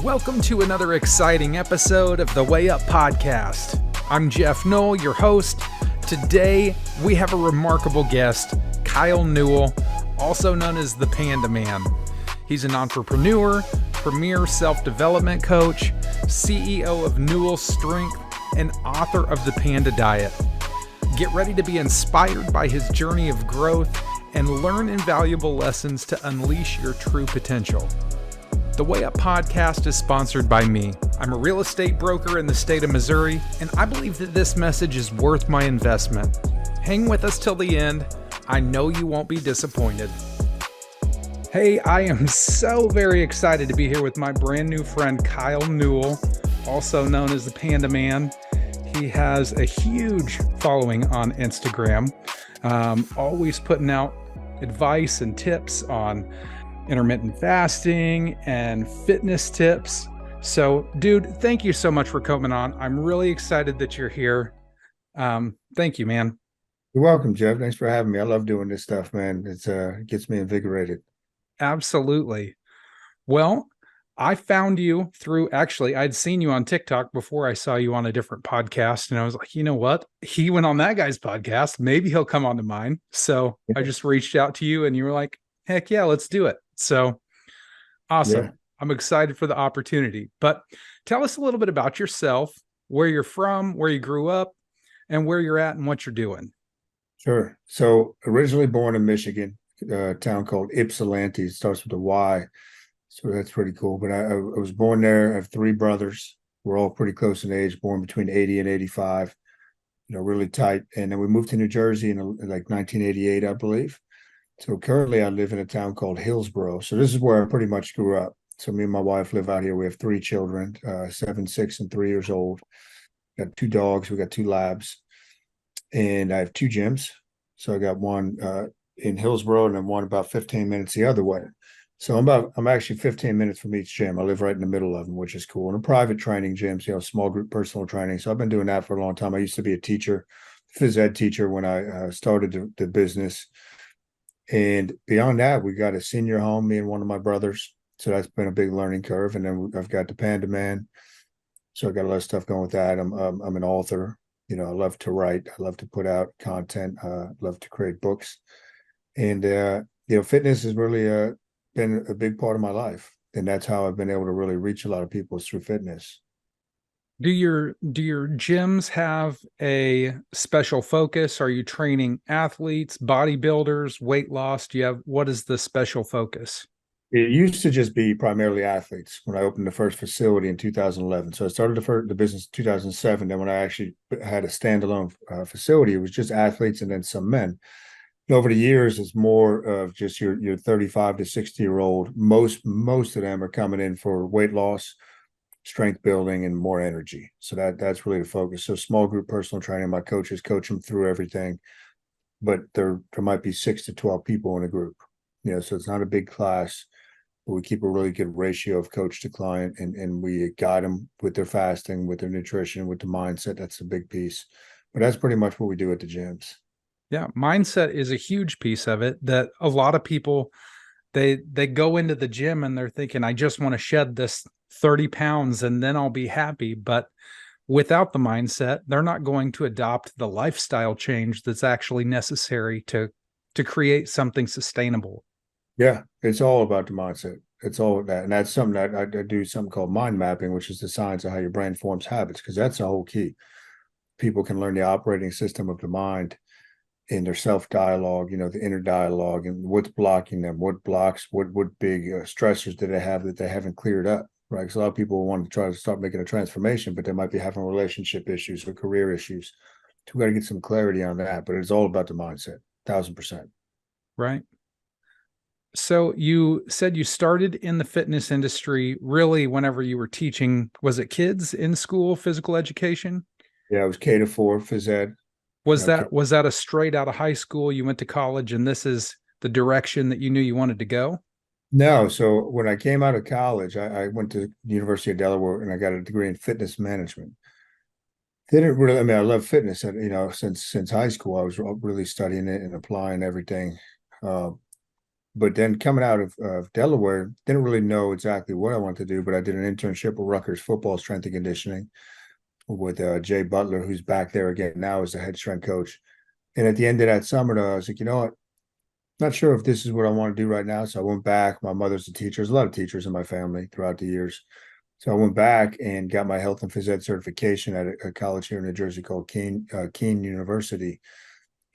Welcome to another exciting episode of the Way Up Podcast. I'm Geoff Knoll, your host. Today, we have a remarkable guest, Kyle Newell, also known as the Panda Man. He's an entrepreneur, premier self-development coach, CEO of Newell Strength, and author of the Panda Diet. Get ready to be inspired by his journey of growth and learn invaluable lessons to unleash your true potential. The Way Up Podcast is sponsored by me. I'm a real estate broker in the state of Missouri, and I believe that this message is worth my investment. Hang with us till the end. I know you won't be disappointed. Hey, I am so very excited to be here with my brand new friend, Kyle Newell, also known as the Panda Man. He has a huge following on Instagram, always putting out advice and tips on intermittent fasting and fitness tips. So, dude, thank you so much for coming on. I'm really excited that you're here. Thank you, man. You're welcome, Geoff. Thanks for having me. I love doing this stuff, man. It gets me invigorated. Absolutely. Well, I found you through, actually, I'd seen you on TikTok before I saw you on a different podcast. And I was like, you know what? He went on that guy's podcast. Maybe he'll come on to mine. So I just reached out to you and you were like, heck yeah, let's do it. So awesome. Yeah. I'm excited for the opportunity, but tell us a little bit about yourself, where you're from, where you grew up, and where you're at and what you're doing. Sure. So originally born in Michigan, a town called Ypsilanti. It starts with a Y. So that's pretty cool. But I was born there. I have three brothers. We're all pretty close in age, born between 80 and 85, really tight. And then we moved to New Jersey in like 1988, I believe. So currently I live in a town called Hillsborough. So this is where I pretty much grew up. So me and my wife live out here. We have three children, 7, 6, and 3 years old. Got 2 dogs. We got 2 labs. And I have 2 gyms. So I got one in Hillsborough and then one about 15 minutes the other way. So I'm actually 15 minutes from each gym. I live right in the middle of them, which is cool. And a private training gyms, small group personal training. So I've been doing that for a long time. I used to be a teacher, phys ed teacher when I started the business. And beyond that, we got a senior home, me and one of my brothers. So that's been a big learning curve. And then I've got the Panda Man. So I got a lot of stuff going with that. I'm an author. I love to write. I love to put out content. Love to create books. And, fitness has really been a big part of my life. And that's how I've been able to really reach a lot of people is through fitness. Do your gyms have a special focus? Are you training athletes, bodybuilders, weight loss? What is the special focus? It used to just be primarily athletes when I opened the first facility in 2011. So I started the business in 2007. Then when I actually had a standalone facility, it was just athletes and then some men. And over the years, it's more of just your 35 to 60-year-old. Most of them are coming in for weight loss, strength building, and more energy. So that's really the focus. So small group personal training, my coaches coach them through everything, but there might be 6 to 12 people in a group, so it's not a big class, but we keep a really good ratio of coach to client and we guide them with their fasting, with their nutrition, with the mindset. That's a big piece, but that's pretty much what we do at the gyms. Yeah. Mindset is a huge piece of it that a lot of people, they go into the gym and they're thinking, I just want to shed this 30 pounds and then I'll be happy. But without the mindset, they're not going to adopt the lifestyle change that's actually necessary to create something sustainable. Yeah, it's all about the mindset. It's all that. And that's something that I do something called mind mapping, which is the science of how your brain forms habits, because that's the whole key. People can learn the operating system of the mind in their self-dialogue, the inner dialogue, and what's blocking them, what blocks, what big stressors do they have that they haven't cleared up, right? Because a lot of people want to try to start making a transformation, but they might be having relationship issues or career issues. So we got to get some clarity on that, but it's all about the mindset, 1,000%. Right. So you said you started in the fitness industry really whenever you were teaching, was it kids in school, physical education? Yeah, it was K-4 phys ed. Was that a straight out of high school? You went to college and this is the direction that you knew you wanted to go? No. So when I came out of college, I went to the University of Delaware and I got a degree in fitness management. Didn't really, I love fitness, since high school. I was really studying it and applying everything. But then coming out of Delaware, didn't really know exactly what I wanted to do, but I did an internship with Rutgers football strength and conditioning with Jay Butler, who's back there again now as the head strength coach. And at the end of that summer, though, I was like, you know what? Not sure if this is what I want to do right now. So I went back. My mother's a teacher. There's a lot of teachers in my family throughout the years. So I went back and got my health and phys ed certification at a college here in New Jersey called Keene University.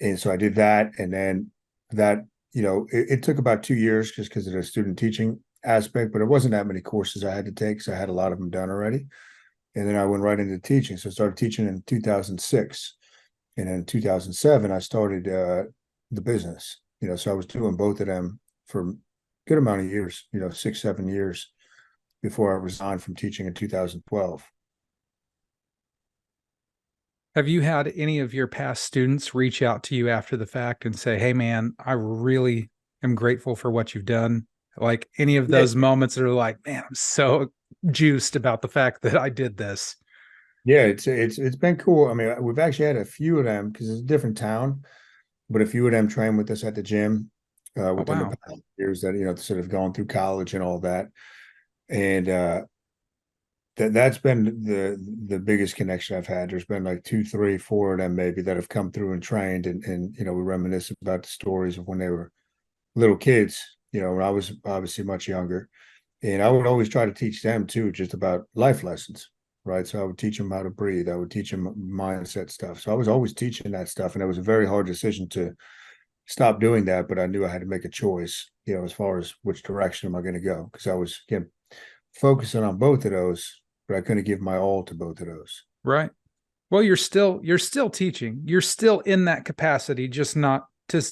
And so I did that. And then that, it took about 2 years just because of the student teaching aspect, but it wasn't that many courses I had to take. So I had a lot of them done already. And then I went right into teaching. So I started teaching in 2006. And in 2007, I started the business. So I was doing both of them for a good amount of years, 6, 7 years before I resigned from teaching in 2012. Have you had any of your past students reach out to you after the fact and say, hey, man, I really am grateful for what you've done? Like any of those moments that are like, man, I'm so juiced about the fact that I did this. Yeah, it's been cool. I mean, we've actually had a few of them because it's a different town, but a few of them train with us at the gym Oh, within the wow. past years that, sort of gone through college and all that. And that's been the biggest connection I've had. There's been like 2, 3, 4 of them maybe that have come through and trained, and we reminisce about the stories of when they were little kids. When I was obviously much younger, and I would always try to teach them too, just about life lessons, right? So I would teach them how to breathe. I would teach them mindset stuff. So I was always teaching that stuff, and it was a very hard decision to stop doing that. But I knew I had to make a choice, as far as which direction am I going to go, because I was focusing on both of those, but I couldn't give my all to both of those. Right. Well, you're still teaching. You're still in that capacity, just not to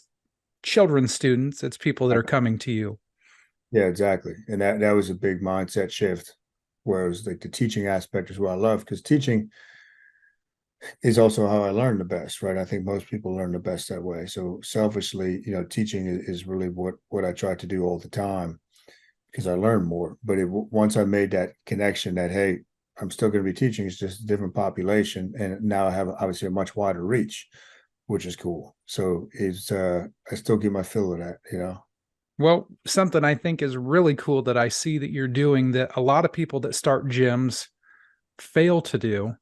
children's students. It's people that are coming to you. Yeah, exactly. And that was a big mindset shift, where it was like the teaching aspect is what I love, because teaching is also how I learn the best, right? I think most people learn the best that way. So selfishly, teaching is really what I try to do all the time, because I learn more. But once I made that connection that, hey, I'm still going to be teaching, it's just a different population, and now I have obviously a much wider reach, which is cool. So I still get my fill of that. Well, something I think is really cool that I see that you're doing that a lot of people that start gyms fail to do,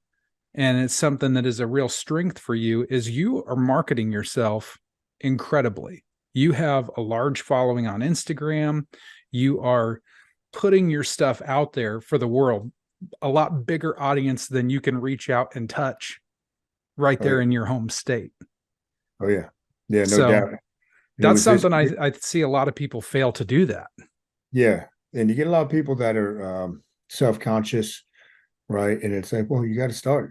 and it's something that is a real strength for you, is you are marketing yourself incredibly. You have a large following on Instagram. You are putting your stuff out there for the world, a lot bigger audience than you can reach out and touch right Oh there yeah. in your home state. Oh yeah. Yeah, no So doubt. And it that's was this. something I see a lot of people fail to do that. Yeah. And you get a lot of people that are self-conscious, right? And it's like, well, you got to start,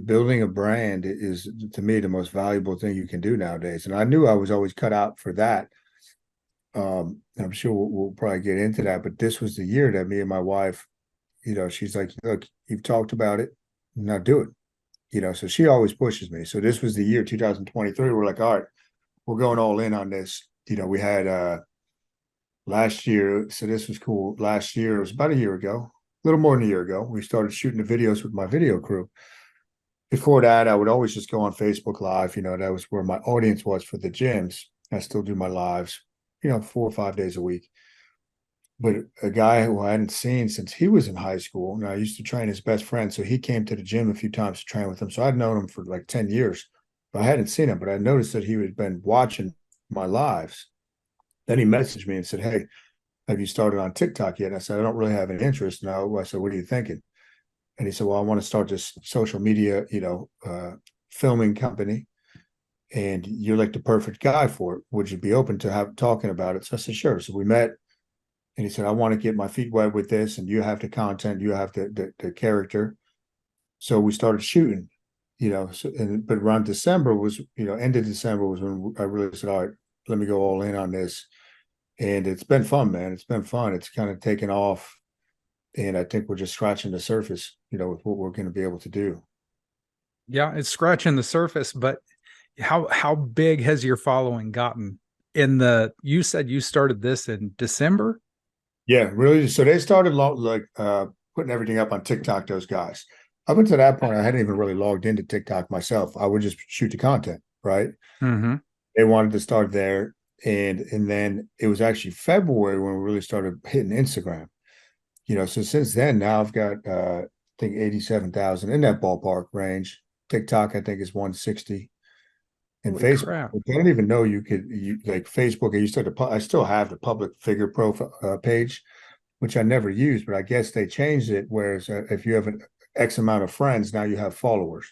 building a brand is, to me, the most valuable thing you can do nowadays. And I knew I was always cut out for that. I'm sure we'll probably get into that, but this was the year that me and my wife, she's like, look, you've talked about it, now do it. So she always pushes me. So this was the year 2023. We're like, all right, we're going all in on this. We had last year, so this was cool. Last year, it was about a year ago, a little more than a year ago, we started shooting the videos with my video crew. Before that, I would always just go on Facebook Live. That was where my audience was for the gyms. I still do my lives, 4 or 5 days a week. But a guy who I hadn't seen since he was in high school, and I used to train his best friend, so he came to the gym a few times to train with him. So I'd known him for like 10 years, but I hadn't seen him. But I noticed that he had been watching my lives. Then he messaged me and said, hey, have you started on TikTok yet? And I said, I don't really have any interest. No. I said, what are you thinking? And he said, well, I want to start this social media, filming company. And you're like the perfect guy for it. Would you be open to talking about it? So I said, sure. So we met, and he said, I want to get my feet wet with this, and you have the content, you have the character. So we started shooting, but around December was, end of December was when I really said, all right, let me go all in on this. And it's been fun, man. It's been fun. It's kind of taken off. And I think we're just scratching the surface, with what we're going to be able to do. Yeah, it's scratching the surface, but how big has your following gotten? You said you started this in December? Yeah, really. So they started putting everything up on TikTok, those guys. Up until that point, I hadn't even really logged into TikTok myself. I would just shoot the content, right? Mm-hmm. They wanted to start there. And then it was actually February when we really started hitting Instagram. So since then, now I've got I think 87,000 in that ballpark range. TikTok, I think, is 160. And Holy Facebook, crap. I don't even know you like Facebook. I still have the public figure profile page, which I never used, but I guess they changed it. Whereas if you have an X amount of friends, now you have followers.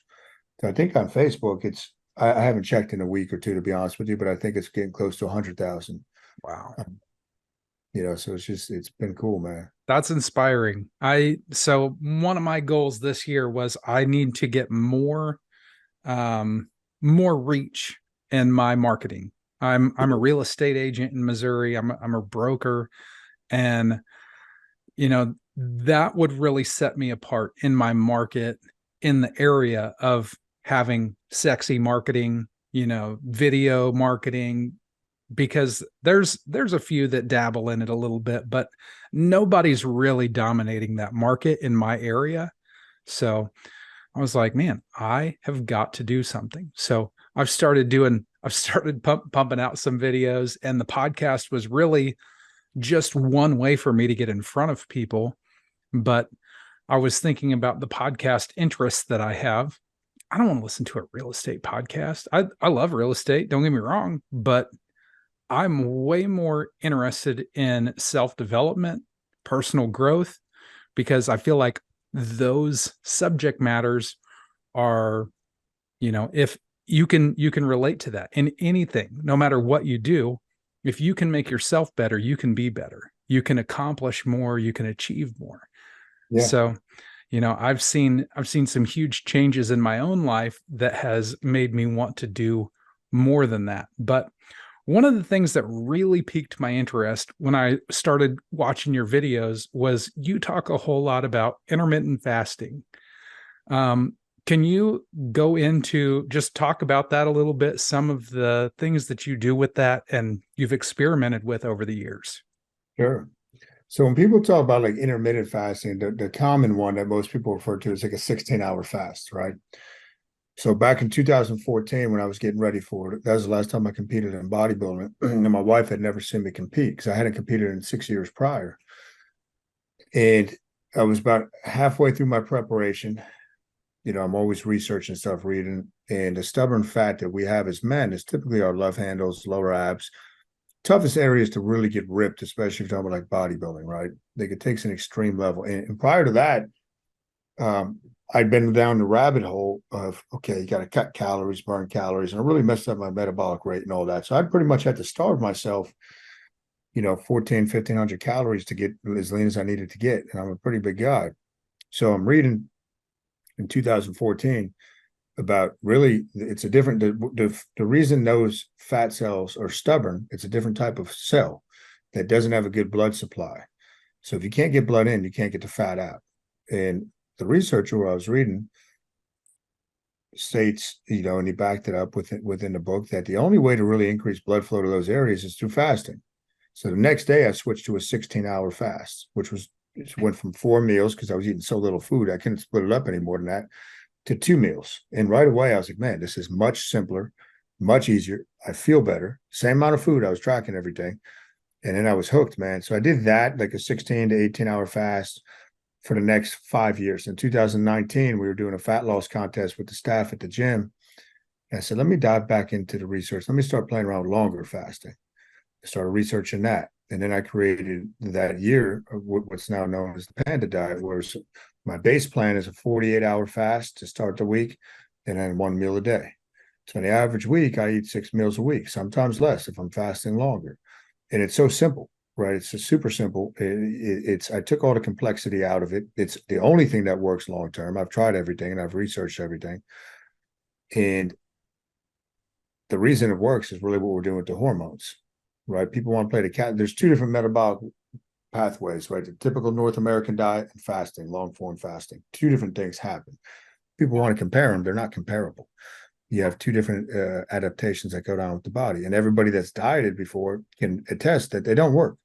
So I think on Facebook, I haven't checked in a week or two, to be honest with you, but I think it's getting close to 100,000. Wow. So it's been cool, man. That's inspiring. So one of my goals this year was I need to get more reach in my marketing. I'm a real estate agent in Missouri. I'm a broker, and that would really set me apart in my market, in the area of having sexy marketing, video marketing, because there's a few that dabble in it a little bit, but nobody's really dominating that market in my area. So I was like, man, I have got to do something. So I've started pumping out some videos, and the podcast was really just one way for me to get in front of people. But I was thinking about the podcast interests that I have. I don't want to listen to a real estate podcast. I love real estate, don't get me wrong, but I'm way more interested in self-development, personal growth, because I feel like those subject matters are, if you can relate to that in anything, no matter what you do. If you can make yourself better, you can be better. You can accomplish more, you can achieve more. Yeah. So, I've seen some huge changes in my own life that has made me want to do more than that. But one of the things that really piqued my interest when I started watching your videos was you talk a whole lot about intermittent fasting. Can you go into just talk about that a little bit, some of the things that you do with that and you've experimented with over the years? Sure. So when people talk about like intermittent fasting, the common one that most people refer to is like a 16-hour fast, right? So back in 2014, when I was getting ready for it, that was the last time I competed in bodybuilding. And my wife had never seen me compete because I hadn't competed in 6 years prior. And I was about halfway through my preparation. I'm always researching stuff, reading. And the stubborn fat that we have as men is typically our love handles, lower abs. Toughest areas to really get ripped, especially if you're talking about like bodybuilding, right? Like it takes an extreme level. And prior to that, I'd been down the rabbit hole of, okay, you got to cut calories, burn calories, and I really messed up my metabolic rate and all that. So I pretty much had to starve myself, 1,500 calories to get as lean as I needed to get. And I'm a pretty big guy. So I'm reading in 2014 about really, it's a different, the reason those fat cells are stubborn, it's a different type of cell that doesn't have a good blood supply. So if you can't get blood in, you can't get the fat out. And the researcher who I was reading states, and he backed it up within the book, that the only way to really increase blood flow to those areas is through fasting. So the next day I switched to a 16-hour fast, which went from 4 meals because I was eating so little food. I couldn't split it up any more than that, to 2 meals. And right away I was like, man, this is much simpler, much easier. I feel better. Same amount of food. I was tracking everything. And then I was hooked, man. So I did that, like a 16 to 18-hour fast for the next 5 years. In 2019, we were doing a fat loss contest with the staff at the gym. And I said, let me dive back into the research. Let me start playing around with longer fasting. I started researching that. And then I created that year what's now known as the Panda diet, where my base plan is a 48-hour fast to start the week, and then 1 meal a day. So in the average week, I eat 6 meals a week, sometimes less if I'm fasting longer. And it's so simple, right? It's just super simple. I took all the complexity out of it. It's the only thing that works long term. I've tried everything and I've researched everything. And the reason it works is really what we're doing with the hormones, right? People want to play the cat. There's 2 different metabolic pathways, right? The typical North American diet and fasting, long form fasting. 2 different things happen. People want to compare them. They're not comparable. You have 2 different adaptations that go down with the body. And everybody that's dieted before can attest that they don't work.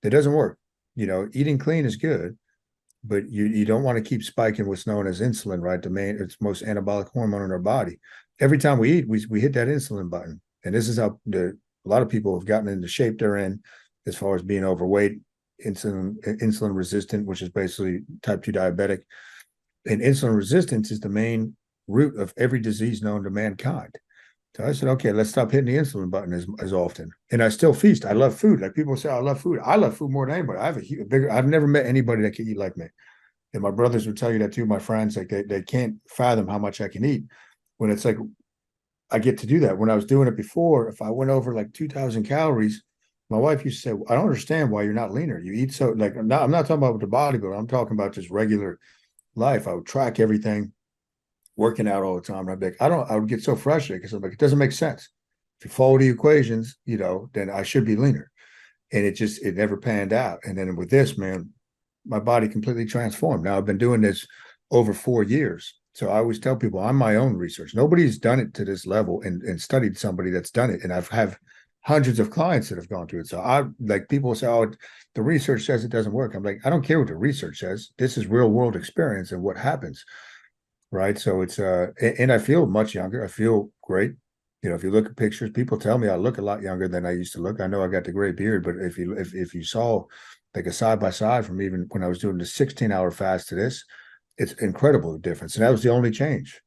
It doesn't work. Eating clean is good, but you don't want to keep spiking what's known as insulin, right? It's most anabolic hormone in our body. Every time we eat, we hit that insulin button. And this is how the a lot of people have gotten into shape they're in as far as being overweight, insulin resistant, which is basically type 2 diabetic. And insulin resistance is the main root of every disease known to mankind. So I said, okay, let's stop hitting the insulin button as often. And I still feast. I love food. Like people say, I love food. I love food more than anybody. I have a bigger, I've never met anybody that can eat like me. And my brothers would tell you that too. My friends, like they can't fathom how much I can eat when it's like, I get to do that. When I was doing it before, if I went over like 2,000 calories, my wife used to say, I don't understand why you're not leaner. You eat so like, I'm not talking about the bodybuilder. I'm talking about just regular life. I would track everything, working out all the time. And I'd be like, I would get so frustrated because I'm like, it doesn't make sense. If you follow the equations, then I should be leaner. And it never panned out. And then with this, man, my body completely transformed. Now I've been doing this over 4 years. So I always tell people I'm my own research. Nobody's done it to this level and studied somebody that's done it. And I've have hundreds of clients that have gone through it. So I like people say, oh, the research says it doesn't work. I'm like, I don't care what the research says. This is real world experience and what happens. Right. So it's and I feel much younger. I feel great. If you look at pictures, people tell me I look a lot younger than I used to look. I know I got the gray beard, but if you saw like a side by side from even when I was doing the 16-hour fast to this, it's incredible the difference. And that was the only change.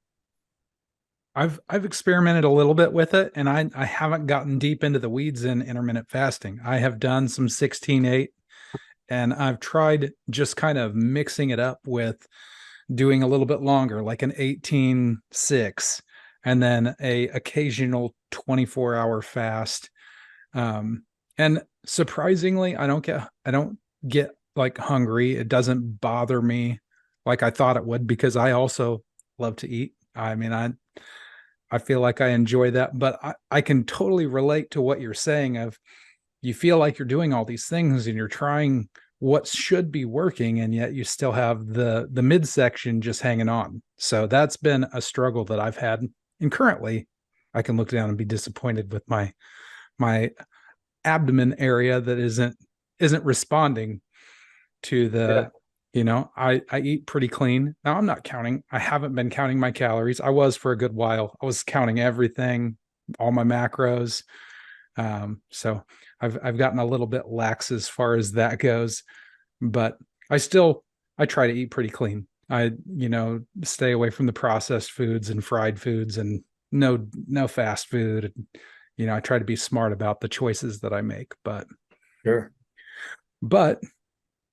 I've experimented a little bit with it, and I haven't gotten deep into the weeds in intermittent fasting. I have done some 16-8, and I've tried just kind of mixing it up with doing a little bit longer, like an 18-6, and then a occasional 24-hour fast. And surprisingly, I don't get like hungry. It doesn't bother me like I thought it would, because I also love to eat. I mean, I feel like I enjoy that, but I can totally relate to what you're saying of you feel like you're doing all these things and you're trying what should be working, and yet you still have the midsection just hanging on. So that's been a struggle that I've had. And currently I can look down and be disappointed with my abdomen area that isn't responding to the, I eat pretty clean. Now I haven't been counting my calories. I was for a good while. I was counting everything, all my macros. So I've gotten a little bit lax as far as that goes, but I try to eat pretty clean. I, stay away from the processed foods and fried foods and no fast food. I try to be smart about the choices that I make, but Sure. But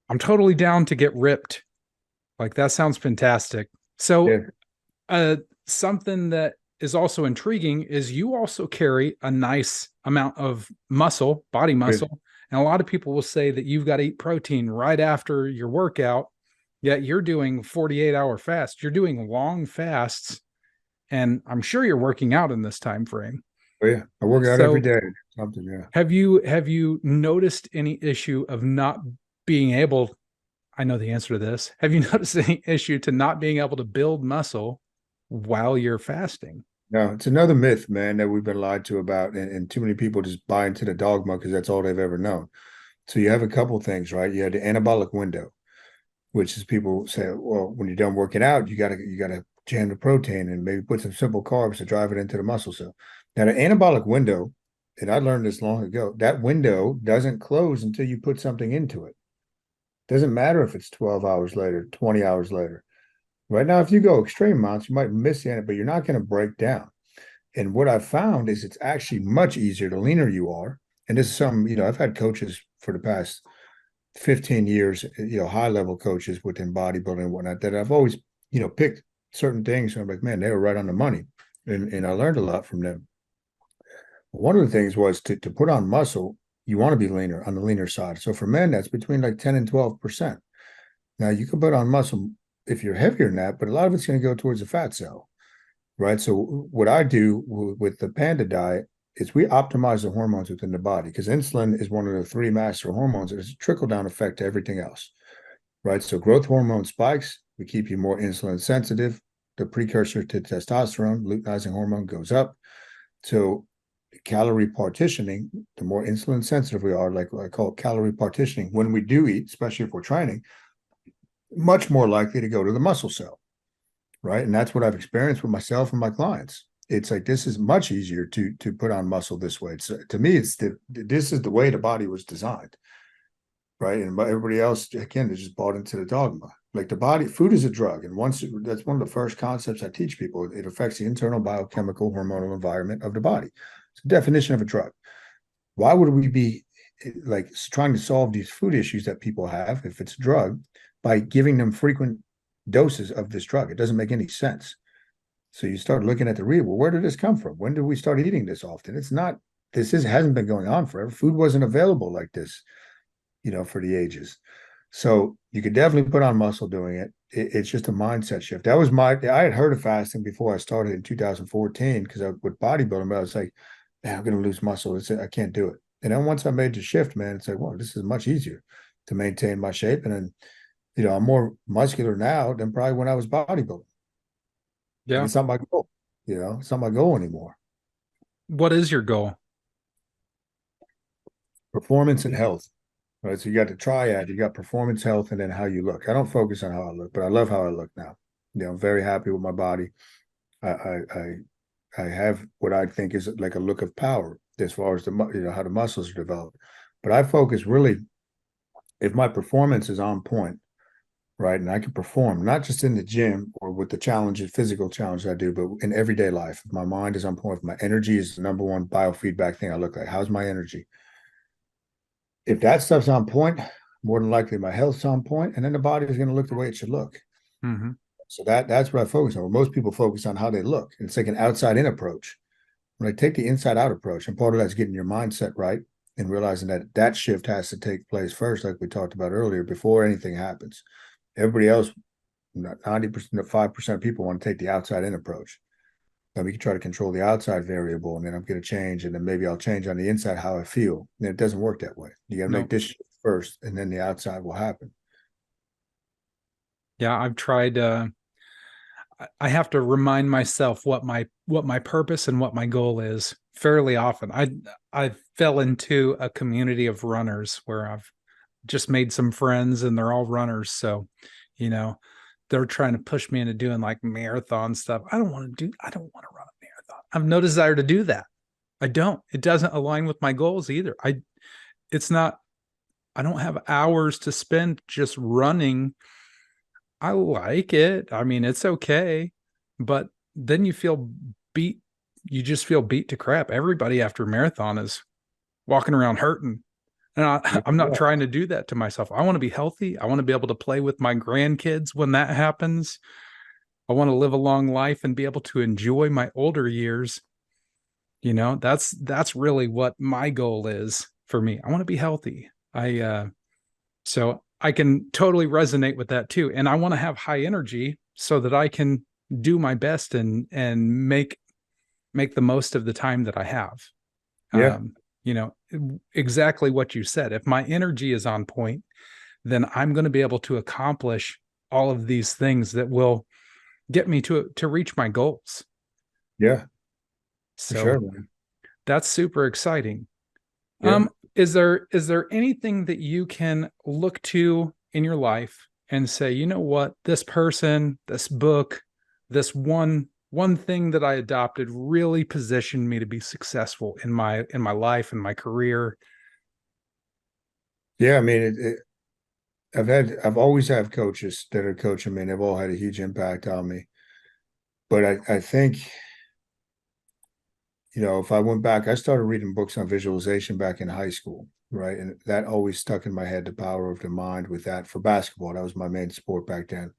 I'm totally down to get ripped. Like that sounds fantastic. So, something that is also intriguing is you also carry a nice amount of muscle, body muscle. Good. And a lot of people will say that you've got to eat protein right after your workout, yet you're doing 48-hour fast. You're doing long fasts. And I'm sure you're working out in this time frame. Oh yeah, I work out every day. Something, yeah. Have you noticed any issue of not being able? I know the answer to this. Have you noticed any issue to not being able to build muscle while you're fasting? No, it's another myth, man, that we've been lied to about, and too many people just buy into the dogma because that's all they've ever known. So you have a couple things, right? You have the anabolic window, which is people say, well, when you're done working out, you gotta jam the protein and maybe put some simple carbs to drive it into the muscle cell. Now, the anabolic window, and I learned this long ago, that window doesn't close until you put something into it. Doesn't matter if it's 12 hours later, 20 hours later. Right now, if you go extreme amounts, you might miss it, but you're not going to break down. And what I've found is it's actually much easier the leaner you are. And this is something, I've had coaches for the past 15 years, high-level coaches within bodybuilding and whatnot, that I've always, picked certain things. And I'm like, man, they were right on the money. And I learned a lot from them. One of the things was to put on muscle, you want to be leaner, on the leaner side. So for men, that's between like 10 and 12%. Now you can put on muscle if you're heavier than that, but a lot of it's going to go towards the fat cell, right? So what I do with the Panda diet is we optimize the hormones within the body, because insulin is one of the 3 master hormones. There's a trickle-down effect to everything else, right? So growth hormone spikes, we keep you more insulin sensitive. The precursor to testosterone, luteinizing hormone, goes up. So calorie partitioning, the more insulin sensitive we are, like I call it calorie partitioning, when we do eat, especially if we're training, much more likely to go to the muscle cell, right? And that's what I've experienced with myself and my clients. it's like, this is much easier to put on muscle this way. It's, to me, this is the way the body was designed, right? And everybody else, again, they just bought into the dogma. Like, the body, food is a drug, and that's one of the first concepts I teach people. It affects the internal biochemical hormonal environment of the body. It's the definition of a drug. Why would we be like trying to solve these food issues that people have, if it's a drug, by giving them frequent doses of this drug? It doesn't make any sense. So you start looking at the real, well, where did this come from? When did we start eating this often? It's not, hasn't been going on forever. Food wasn't available like this, for the ages. So you could definitely put on muscle doing it. It's just a mindset shift. I had heard of fasting before I started in 2014, because I with bodybuilding, but I was like, man, I'm going to lose muscle. I can't do it. And then once I made the shift, man, it's like, well, this is much easier to maintain my shape. And then, I'm more muscular now than probably when I was bodybuilding. And Yeah. it's not my goal, it's not my goal anymore. What is your goal? Performance and health, right? So you got the triad, you got performance, health, and then how you look. I don't focus on how I look, but I love how I look now. I'm very happy with my body. I have what I think is like a look of power as far as how the muscles are developed. But I focus really, if my performance is on point, right, and I can perform not just in the gym or with the physical challenges I do, but in everyday life. If my mind is on point, if my energy is the number one biofeedback thing I look like. How's my energy? If that stuff's on point, more than likely my health's on point, and then the body is going to look the way it should look. Mm-hmm. So that's what I focus on. Most people focus on how they look. It's like an outside-in approach. When I take the inside-out approach, and part of that's getting your mindset right and realizing that shift has to take place first, like we talked about earlier, before anything happens. Everybody else, 90% to 5% of people want to take the outside-in approach. Then we can try to control the outside variable, and then I'm going to change, and then maybe I'll change on the inside how I feel. And it doesn't work that way. You got to make this shift first, and then the outside will happen. Yeah, I've tried. I have to remind myself what my purpose and what my goal is fairly often. I fell into a community of runners where I've just made some friends, and they're all runners. So, they're trying to push me into doing like marathon stuff. I don't want to run a marathon. I have no desire to do that. I don't. It doesn't align with my goals either. It's not, I don't have hours to spend just running. I like it. I mean, it's okay. But then you just feel beat to crap. Everybody after a marathon is walking around hurting. And I'm not trying to do that to myself. I want to be healthy. I want to be able to play with my grandkids when that happens. I want to live a long life and be able to enjoy my older years. That's really what my goal is for me. I want to be healthy. So I can totally resonate with that too. And I want to have high energy so that I can do my best and make the most of the time that I have. Yeah. Exactly what you said. If my energy is on point, then I'm going to be able to accomplish all of these things that will get me to reach my goals. Yeah. So sure, man. That's super exciting. Yeah. Is there anything that you can look to in your life and say, you know what, this person, this book, this one thing that I adopted really positioned me to be successful in my life and my career? Yeah. I mean, I've always had coaches that are coaching me, and they've all had a huge impact on me. But I think, if I went back, I started reading books on visualization back in high school, right? And that always stuck in my head, the power of the mind with that for basketball. That was my main sport back then.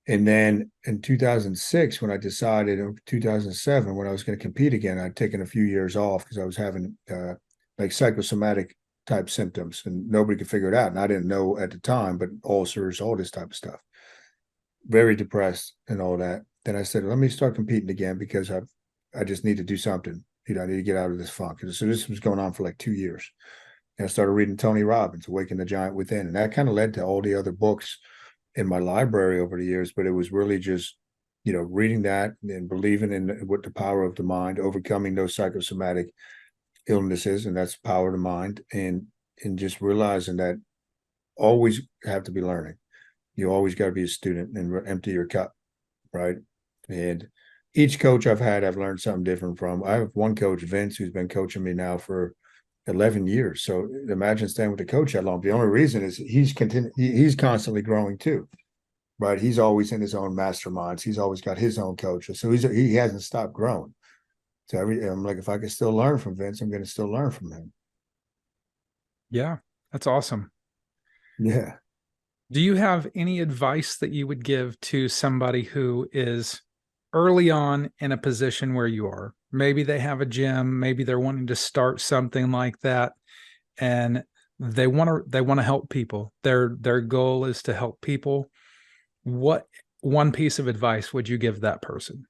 And then in 2006, when I decided, or 2007, when I was going to compete again, I'd taken a few years off because I was having like psychosomatic type symptoms, and nobody could figure it out. And I didn't know at the time, but ulcers, all this type of stuff. Very depressed and all that. Then I said, let me start competing again, because I just need to do something. I need to get out of this funk. So this was going on for like 2 years. And I started reading Tony Robbins, Awaken the Giant Within. And that kind of led to all the other books in my library over the years. But it was really just, reading that and believing in what the power of the mind, overcoming those psychosomatic illnesses, and that's the power of the mind, and just realizing that always have to be learning. You always got to be a student and empty your cup, right? And each coach I've had, I've learned something different from. I have one coach, Vince, who's been coaching me now for 11 years. So imagine staying with the coach that long. The only reason is he's constantly growing too, right? He's always in his own masterminds. He's always got his own coaches. So he hasn't stopped growing. So I'm like, if I can still learn from Vince, I'm going to still learn from him. Yeah, that's awesome. Yeah. Do you have any advice that you would give to somebody who is early on in a position where you are? Maybe they have a gym, maybe they're wanting to start something like that, and they want to help people. Their goal is to help people. What one piece of advice would you give that person?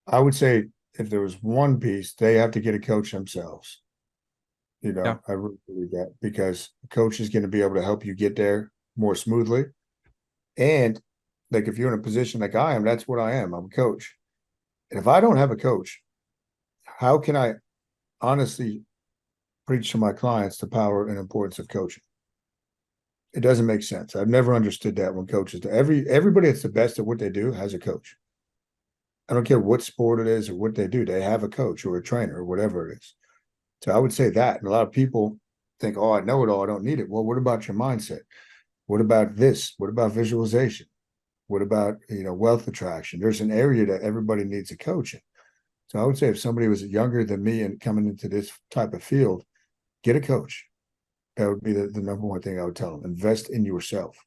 I would say if there was one piece, they have to get a coach themselves. Yeah. I really believe that because the coach is going to be able to help you get there more smoothly. And like if you're in a position like I am, that's what I am. I'm a coach. And if I don't have a coach, how can I honestly preach to my clients the power and importance of coaching? It doesn't make sense. I've never understood that when coaches do. Everybody that's the best at what they do has a coach. I don't care what sport it is or what they do. They have a coach or a trainer or whatever it is. So I would say that. And a lot of people think, oh, I know it all. I don't need it. Well, what about your mindset? What about this? What about visualization? What about, wealth attraction? There's an area that everybody needs a coach in. So I would say if somebody was younger than me and coming into this type of field, get a coach. That would be the number one thing I would tell them. Invest in yourself.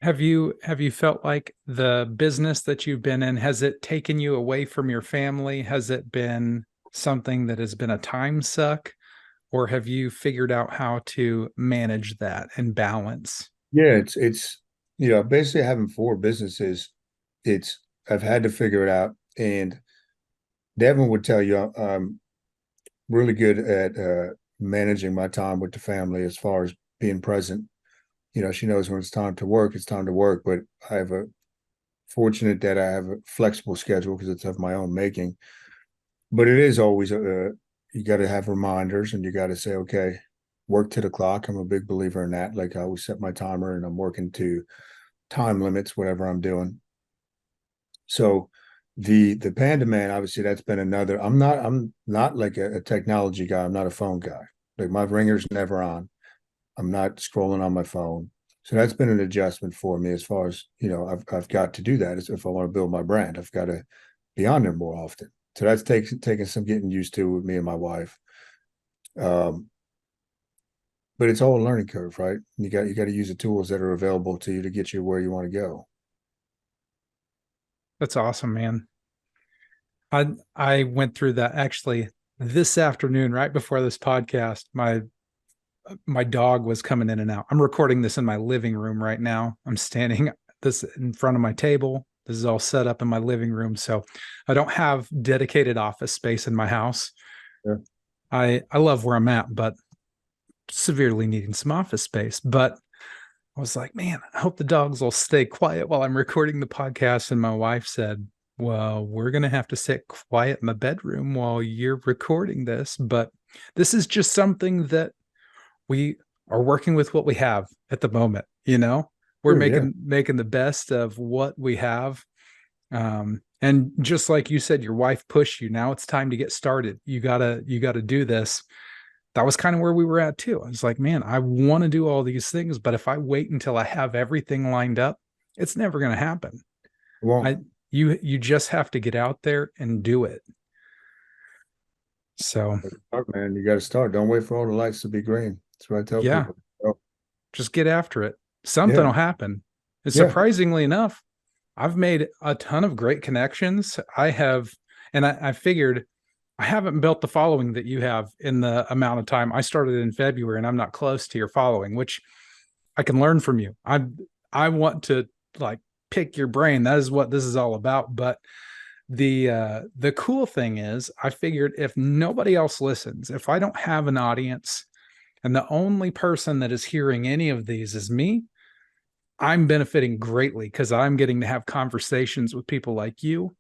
Have you felt like the business that you've been in, has it taken you away from your family? Has it been something that has been a time suck? Or have you figured out how to manage that and balance? Yeah, it's basically having four businesses. It's I've had to figure it out, and Devin would tell you I'm really good at managing my time with the family as far as being present. She knows when it's time to work, it's time to work. But I have a fortunate that I have a flexible schedule because it's of my own making. But it is always you got to have reminders, and you got to say, okay, work to the clock. I'm a big believer in that. Like I always set my timer, and I'm working to time limits, whatever I'm doing. So the Panda Man, obviously, that's been another. I'm not like a technology guy. I'm not a phone guy. Like my ringer's never on. I'm not scrolling on my phone. So that's been an adjustment for me as far as, I've got to do that. If I want to build my brand, I've got to be on there more often. So that's taking some getting used to with me and my wife. Um, but it's all a learning curve, right? You got to use the tools that are available to you to get you where you want to go. That's awesome, man. I went through that actually this afternoon, right before this podcast. My dog was coming in and out. I'm recording this in my living room right now. I'm standing this in front of my table. This is all set up in my living room. So I don't have dedicated office space in my house. Yeah. I love where I'm at, but severely needing some office space. But I was like, man, I hope the dogs will stay quiet while I'm recording the podcast. And my wife said, well, we're going to have to sit quiet in the bedroom while you're recording this. But this is just something that we are working with what we have at the moment. We're Sure, yeah. making the best of what we have. And just like you said, your wife pushed you. Now it's time to get started. You gotta do this. That was kind of where we were at too. I was like, man, I want to do all these things, but if I wait until I have everything lined up, it's never going to happen. Well, You just have to get out there and do it. So start, man, you got to start. Don't wait for all the lights to be green. That's what I tell yeah, people. Oh, just get after it. Something yeah, will happen. And yeah. surprisingly enough, I've made a ton of great connections. I figured I haven't built the following that you have in the amount of time. I started in February and I'm not close to your following, which I can learn from you. I want to like pick your brain. That is what this is all about. But the cool thing is I figured if nobody else listens, if I don't have an audience and the only person that is hearing any of these is me, I'm benefiting greatly because I'm getting to have conversations with people like you,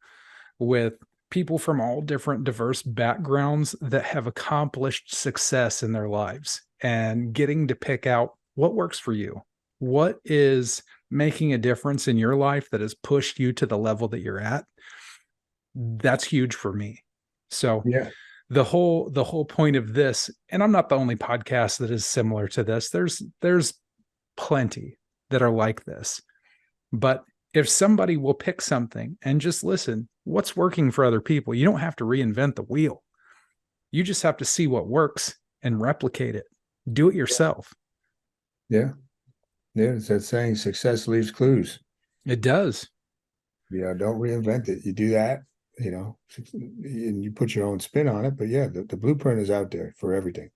with people from all different diverse backgrounds that have accomplished success in their lives and getting to pick out what works for you. What is making a difference in your life that has pushed you to the level that you're at, that's huge for me. So Yeah. the whole point of this, and I'm not the only podcast that is similar to this. There's plenty that are like this. But if somebody will pick something and just listen, what's working for other people, you don't have to reinvent the wheel. You just have to see what works and replicate it. Do it yourself. Yeah. Yeah. It's that saying, success leaves clues. It does. Don't reinvent it. You do that, and you put your own spin on it. But yeah, the blueprint is out there for everything.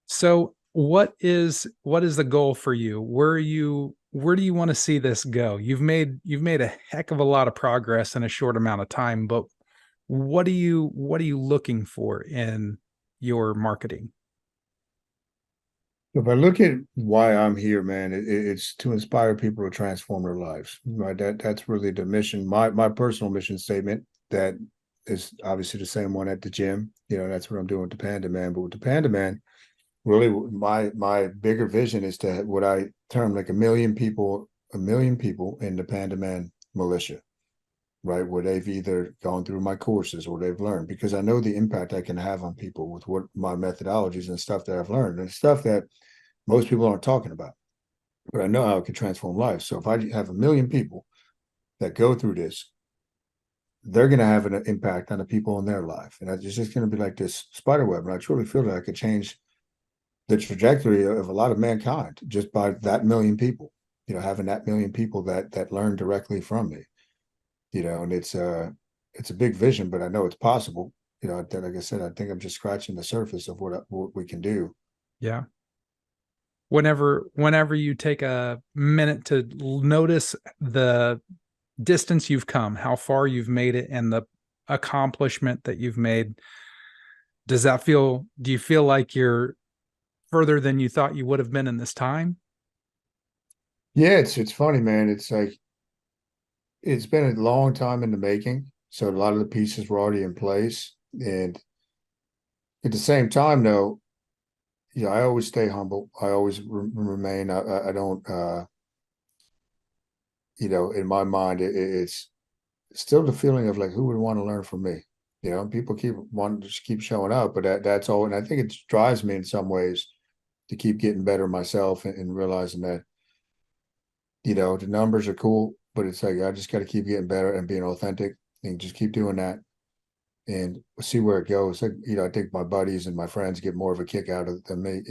So what is the goal for you? Where do you want to see this go? You've made a heck of a lot of progress in a short amount of time, but what are you looking for in your marketing? If I look at why I'm here, man, it's to inspire people to transform their lives. Right. That's really the mission. My personal mission statement that is obviously the same one at the gym. That's what I'm doing with the Panda Man. But with the Panda Man, really my bigger vision is to what I term like a million people in the Panda Man militia, right? Where they've either gone through my courses or they've learned, because I know the impact I can have on people with what my methodologies and stuff that I've learned and stuff that most people aren't talking about, but I know how it can transform lives. So if I have a million people that go through this, they're going to have an impact on the people in their life. And it's just going to be like this spider web. And I truly feel that I could change the trajectory of a lot of mankind just by that million people, having that million people that learn directly from me, and it's a big vision, but I know it's possible. Like I said, I think I'm just scratching the surface of what we can do. Yeah. Whenever you take a minute to notice the distance you've come, how far you've made it, and the accomplishment that you've made, do you feel like you're further than you thought you would have been in this time? Yeah, it's funny, man. It's like it's been a long time in the making. So a lot of the pieces were already in place. And at the same time, though, I always stay humble. I always remain. I don't. In my mind, it's still the feeling of like, who would want to learn from me? People keep wanting to just keep showing up, but that's all. And I think it drives me in some ways to keep getting better myself and realizing that, the numbers are cool, but it's like I just got to keep getting better and being authentic and just keep doing that and see where it goes. Like, I think my buddies and my friends get more of a kick out of it than me.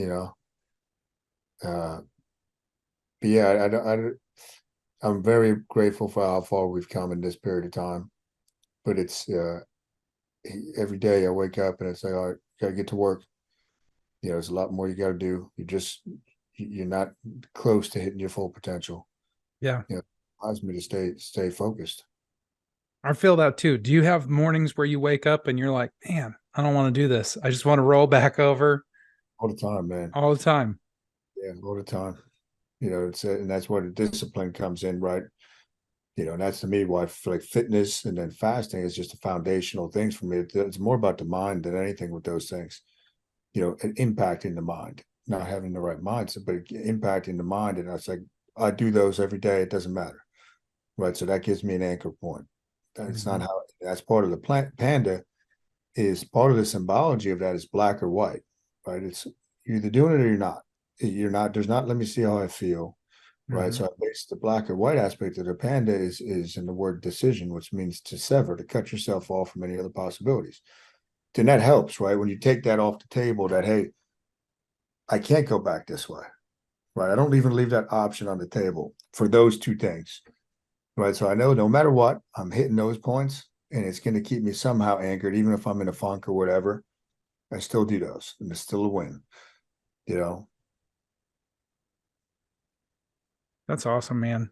But yeah, I'm very grateful for how far we've come in this period of time. But it's every day I wake up and it's like, all right, gotta get to work. There's a lot more you got to do. You're not close to hitting your full potential. Yeah. Allows me to stay focused. I feel that too. Do you have mornings where you wake up and you're like, man, I don't want to do this. I just want to roll back over? All the time, man. All the time. Yeah, all the time. And that's where the discipline comes in, right? And that's to me why like fitness and then fasting is just a foundational things for me. It's more about the mind than anything with those things. An impact in the mind, not having the right mindset, but impacting the mind. And I was like, I do those every day. It doesn't matter, right? So that gives me an anchor point. That's not how. That's part of the panda. Is part of the symbology of that is black or white, right? It's you're either doing it or you're not. You're not. There's not. Let me see how I feel, right? So I base the black or white aspect of the panda is in the word decision, which means to sever, to cut yourself off from any other possibilities. Then that helps, right? When you take that off the table, that hey, I can't go back this way, right? I don't even leave that option on the table for those two things, right? So I know no matter what, I'm hitting those points, and it's going to keep me somehow anchored, even if I'm in a funk or whatever. I still do those, and it's still a win, you know. That's awesome, man.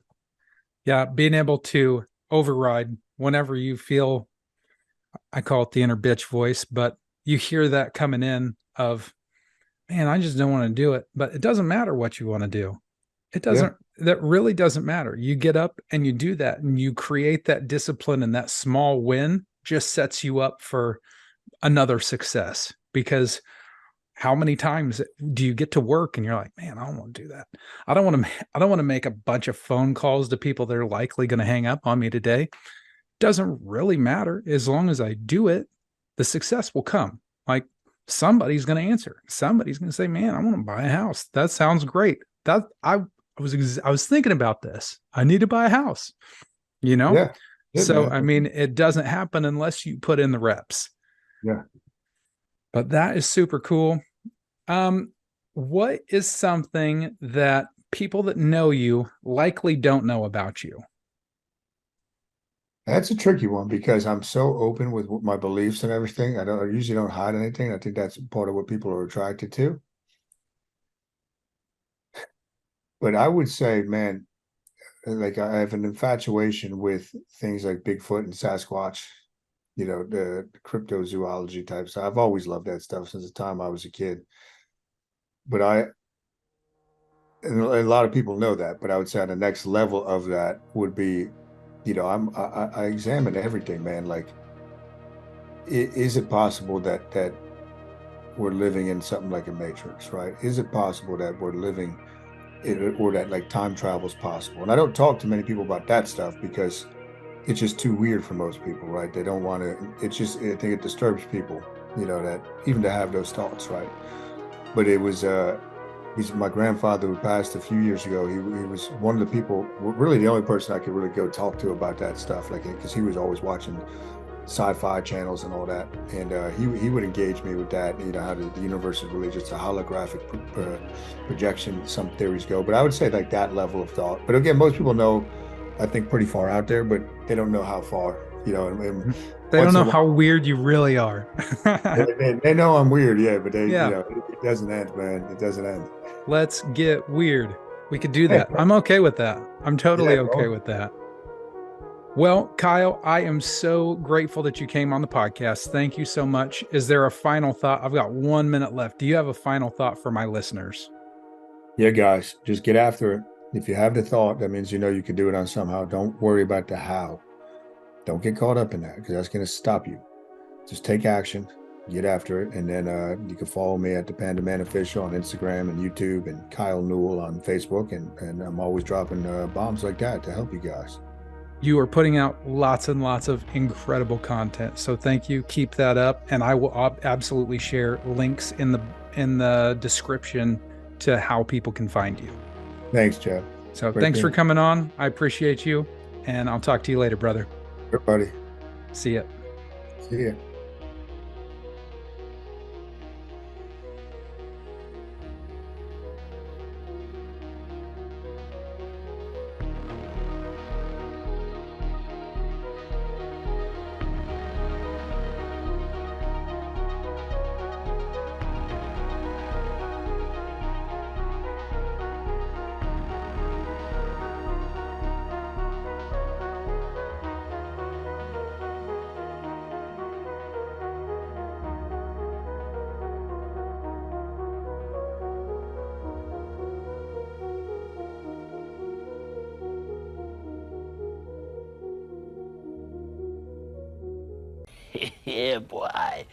Yeah, being able to override whenever you feel, I call it the inner bitch voice, but you hear that coming in of, man, I just don't want to do it. But it doesn't matter what you want to do. It Yeah, doesn't, that really doesn't matter. You get up and you do that and you create that discipline, and that small win just sets you up for another success. Because how many times do you get to work and you're like, man, I don't want to do that. I don't want to make a bunch of phone calls to people that are likely going to hang up on me today. Doesn't really matter. As long as I do it, the success will come. Like, somebody's going to answer. Somebody's going to say, man, I want to buy a house. That sounds great. That I was thinking about this. I need to buy a house, you know? Yeah. Good, So, man. I mean, it doesn't happen unless you put in the reps. Yeah. But that is super cool. Um, what is something that people that know you likely don't know about you? That's a tricky one because I'm so open with my beliefs and everything. I usually don't hide anything. I think that's part of what people are attracted to. But I would say, man, like I have an infatuation with things like Bigfoot and Sasquatch, the cryptozoology type stuff. I've always loved that stuff since the time I was a kid. But and a lot of people know that, but I would say on the next level of that would be, I examine everything, man. Like, is it possible that we're living in something like a matrix, right? Is it possible that we're living or that like time travel is possible? And I don't talk to many people about that stuff because it's just too weird for most people, right? They don't want to, I think it disturbs people, that even to have those thoughts, right? But he's my grandfather who passed a few years ago. He was one of the people, really the only person I could really go talk to about that stuff, like, because he was always watching sci-fi channels and all that, and he would engage me with that. How the universe is really just a holographic projection. Some theories go, but I would say like that level of thought. But again, most people know, I think, pretty far out there, but they don't know how far. And They don't once in know a while, how weird you really are. they know I'm weird, yeah, but Yeah, it doesn't end, man. It doesn't end. let's get weird. We could do that. I'm okay with that. I'm Yeah, totally okay go. with that. Well, Kyle, I am so grateful that you came on the podcast. Thank you so much. Is there a final thought? I've got 1 minute left. Do you have a final thought for my listeners? Yeah, guys, just get after it. If you have the thought, that means you can do it on somehow. Don't worry about the how. Don't get caught up in that because that's going to stop you. Just take action, get after it, and then you can follow me at the Panda Man Official on Instagram and YouTube, and Kyle Newell on Facebook, and I'm always dropping bombs like that to help you guys. You are putting out lots and lots of incredible content. So thank you. Keep that up. And I will absolutely share links in the description to how people can find you. Thanks, Jeff. So Great thanks for being coming on. I appreciate you. And I'll talk to you later, brother. here, buddy. See ya. See ya. Yeah, boy.